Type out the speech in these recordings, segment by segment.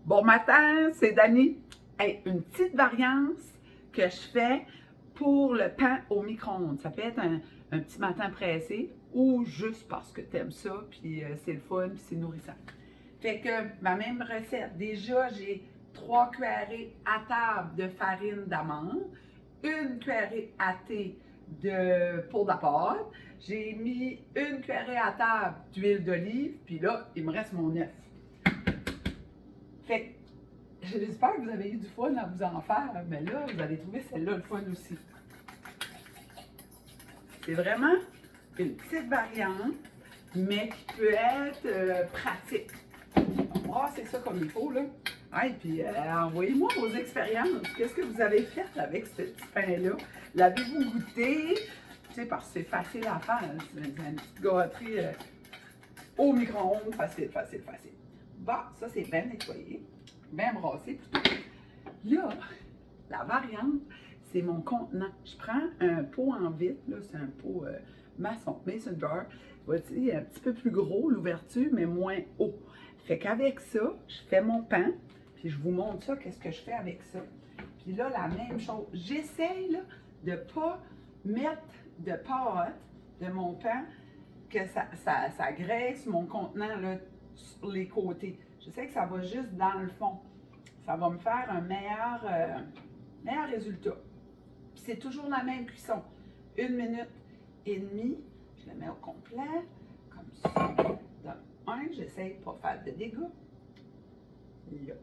Bon matin, c'est Dani. Hey, une petite variance que je fais pour le pain au micro-ondes. Ça peut être un petit matin pressé ou juste parce que tu aimes ça, puis c'est le fun, puis c'est nourrissant. Fait que ma même recette, déjà j'ai 3 cuillerées à table de farine d'amande, une cuillerée à thé de poudre à pâte, j'ai mis une cuillerée à table d'huile d'olive, puis là, il me reste mon œuf. Fait que j'espère que vous avez eu du fun à vous en faire, mais là, vous allez trouver celle-là le fun aussi. C'est vraiment une petite variante, mais qui peut être pratique. C'est ça comme il faut, là. Et puis, envoyez-moi vos expériences. Qu'est-ce que vous avez fait avec ce petit pain-là? L'avez-vous goûté? Tu sais, parce que c'est facile à faire. C'est une petite gâterie au micro-ondes. Facile. Bon, ça, c'est bien nettoyé. Bien brassé, plutôt. Là, la variante, c'est mon contenant. Je prends un pot en vitre, là, c'est un pot mason jar. Voici, un petit peu plus gros, l'ouverture, mais moins haut. Fait qu'avec ça, je fais mon pain, puis je vous montre ça, qu'est-ce que je fais avec ça. Puis là, la même chose. J'essaye de ne pas mettre de pâte de mon pain, que ça graisse mon contenant là, sur les côtés. Je sais que ça va juste dans le fond. Ça va me faire un meilleur résultat. Puis c'est toujours la même cuisson. 1 minute et demie. Je le mets au complet, comme ça. Dans un, j'essaye de ne pas faire de dégâts. Là.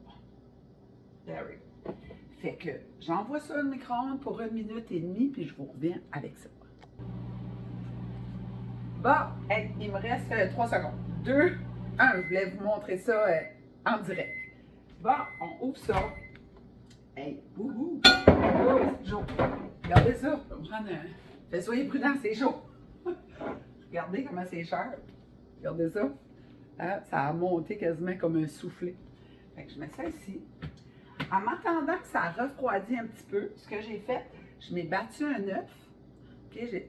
There we go. Fait que j'envoie ça au micro-ondes pour 1 minute et demie, puis je vous reviens avec ça. Bon, hey, il me reste 3 secondes. 2, 1, je voulais vous montrer ça en direct. Bon, on ouvre ça. Hey, wouhou! Oh, c'est chaud. Regardez ça. Je vais prendre un... Soyez prudents, c'est chaud. Regardez comment c'est cher. Regardez ça. Hein? Ça a monté quasiment comme un soufflet. Fait que je mets ça ici. En m'attendant que ça refroidisse un petit peu, ce que j'ai fait, je m'ai battu un œuf. Okay,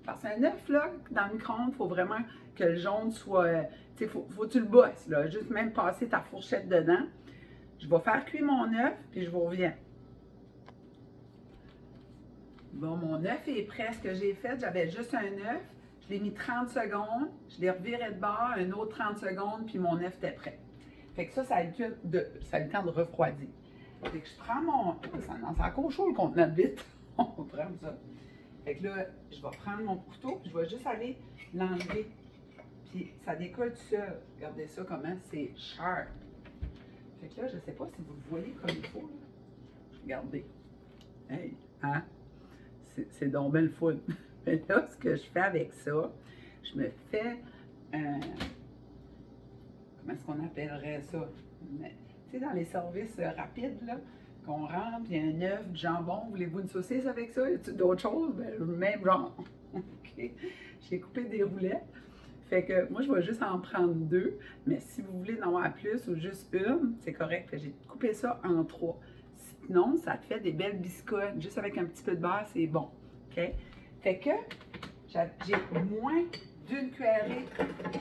parce qu'un œuf, là, dans le micro-ondes, il faut vraiment que le jaune soit... Tu sais, faut que tu le bosses, là. Juste même passer ta fourchette dedans. Je vais faire cuire mon œuf, puis je vous reviens. Bon, mon œuf est prêt. Ce que j'ai fait, j'avais juste un œuf. Je l'ai mis 30 secondes. Je l'ai reviré de bord, un autre 30 secondes, puis mon œuf était prêt. Fait que ça a eu le temps de refroidir. Fait que je prends mon... C'est encore chaud, le contenant de vite. On prend ça. Fait que là, je vais prendre mon couteau, puis je vais juste aller l'enlever. Puis ça décolle tout seul. Regardez ça, comment c'est sharp. Fait que là, je ne sais pas si vous le voyez comme il faut. Là. Regardez. Hey, hein? C'est donc bien le fun. Mais là, ce que je fais avec ça, je me fais un... Comment est-ce qu'on appellerait ça? Tu sais, dans les services rapides, là, qu'on rentre, il y a un œuf, du jambon. Voulez-vous une saucisse avec ça? Y a-t-il d'autres choses? Ben, même genre. OK. J'ai coupé des roulettes. Fait que moi, je vais juste en prendre 2. Mais si vous voulez en avoir plus ou juste une, c'est correct. J'ai coupé ça en 3. Sinon, ça te fait des belles biscottes. Juste avec un petit peu de beurre, c'est bon. OK? Fait que j'ai moins d'une cuillerée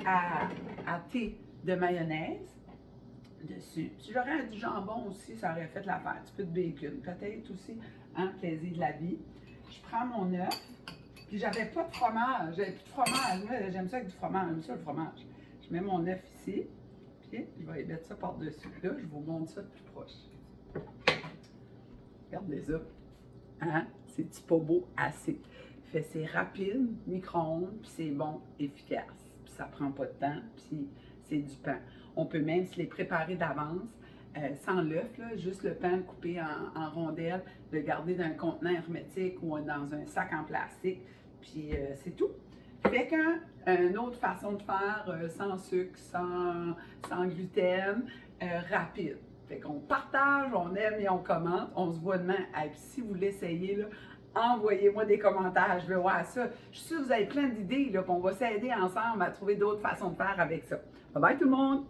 à thé de mayonnaise dessus. Si j'aurais du jambon aussi, ça aurait fait l'affaire. Un petit peu de bacon, peut-être aussi, hein, plaisir de la vie. Je prends mon œuf, puis j'avais pas de fromage. J'avais plus de fromage. Moi, j'aime ça avec du fromage. J'aime ça le fromage. Je mets mon œuf ici, puis je vais mettre ça par-dessus. Là, je vous montre ça de plus proche. Regardez ça. Hein? C'est-tu pas beau? Assez. Fait c'est rapide, micro-ondes, puis c'est bon, efficace. Puis ça prend pas de temps, puis c'est du pain. On peut même se les préparer d'avance, sans l'œuf, juste le pain coupé en rondelles, le garder dans un contenant hermétique ou dans un sac en plastique, puis c'est tout. Fait qu'une autre façon de faire, sans sucre, sans gluten, rapide. Fait qu'on partage, on aime et on commente, on se voit demain. Et puis si vous l'essayez, là, envoyez-moi des commentaires, je veux voir ça. Je suis sûre que vous avez plein d'idées, qu'on va s'aider ensemble à trouver d'autres façons de faire avec ça. Bye bye tout le monde!